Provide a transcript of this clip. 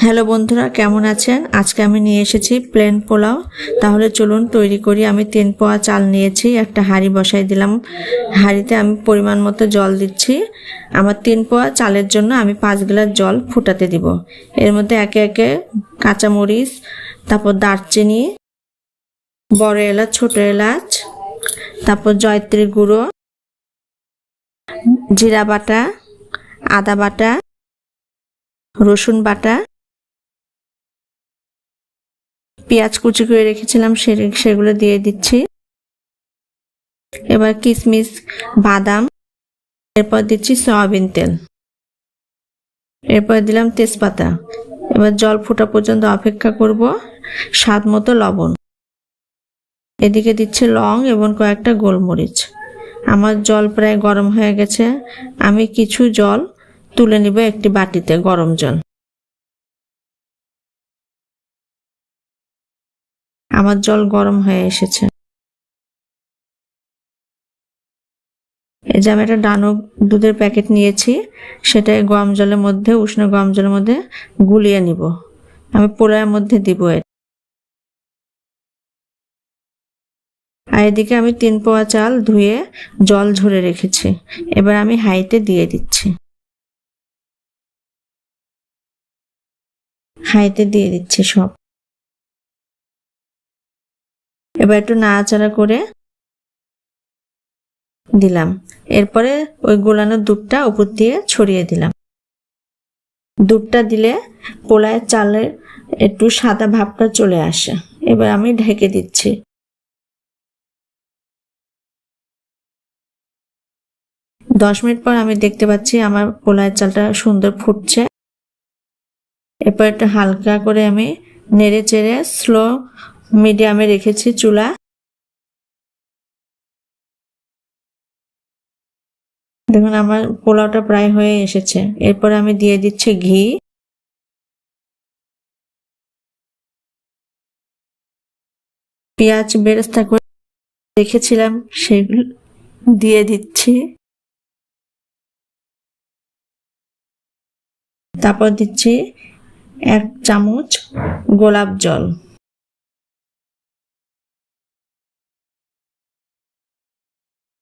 Hello বন্ধুরা, কেমন আছেন? আজকে আমি নিয়ে এসেছি প্লেন পোলাও। তাহলে চলুন তৈরি করি। আমি 3 পোয়া চাল নিয়েছি, একটা হাঁড়ি বসাই দিলাম। হাঁড়িতে আমি পরিমাণ মতো জল দিচ্ছি। আমার 3 পোয়া চালের জন্য আমি 5 গ্লাস জল ফুটাতে দিব। এর মধ্যে একে একে কাঁচামরিচ, তারপর দারচিনি, বড় এলাচ, ছোট এলাচ, তারপর জয়ত্রী গুঁড়ো, জিরা বাটা, আদা বাটা, রসুন বাটা, পেঁয়াজ কুচি করে রেখেছিলাম সেগুলো দিয়ে দিচ্ছি। এবার কিশমিশ, বাদাম, এরপর দিচ্ছি সয়াবিন তেল, এরপর দিলাম তেজপাতা। এবার জল ফোটা পর্যন্ত অপেক্ষা করব। স্বাদ মতো লবণ, এদিকে দিচ্ছি লং এবং কয়েকটা গোলমরিচ। আমার জল প্রায় গরম হয়ে গেছে। আমি কিছু জল তুলে নিব একটি বাটিতে, গরম জল। আমার জল গরম হয়ে এসেছে। এই যে আমি একটা ডানো দুধের প্যাকেট নিয়েছি, সেটাই গরম জলের মধ্যে, উষ্ণ গরম জলের মধ্যে গুলিয়ে নিব। আমি পোলাওয়ের মধ্যে দিব। আর এদিকে আমি 3 পোয়া চাল ধুয়ে জল ঝরে রেখেছি। এবার আমি হাঁড়িতে দিয়ে দিচ্ছি। হাঁড়িতে দিয়ে দিচ্ছি সব। এবার একটু নাড়াচাড়া করে দিলাম। এরপরে ওই গোলানো দুধটা উপর দিয়ে ছড়িয়ে দিলাম। দুধটা দিলে পোলাওয়ের চালের একটু সাদা ভাবটা চলে আসে। এবার আমি ঢেকে দিচ্ছি। দশ মিনিট পর আমি দেখতে পাচ্ছি আমার পোলাওয়ের চালটা সুন্দর ফুটছে। এরপর একটু হালকা করে আমি নেড়ে চেড়ে স্লো মিডিয়ামে রেখেছি চুলা। দেখুন আমার পোলাওটা প্রায় হয়ে এসেছে। এরপর আমি দিয়ে দিচ্ছি ঘি, পেঁয়াজ বেরেস্তা করে রেখেছিলাম সেগুলো দিয়ে দিচ্ছি। তারপর দিচ্ছি 1 চামচ গোলাপ জল।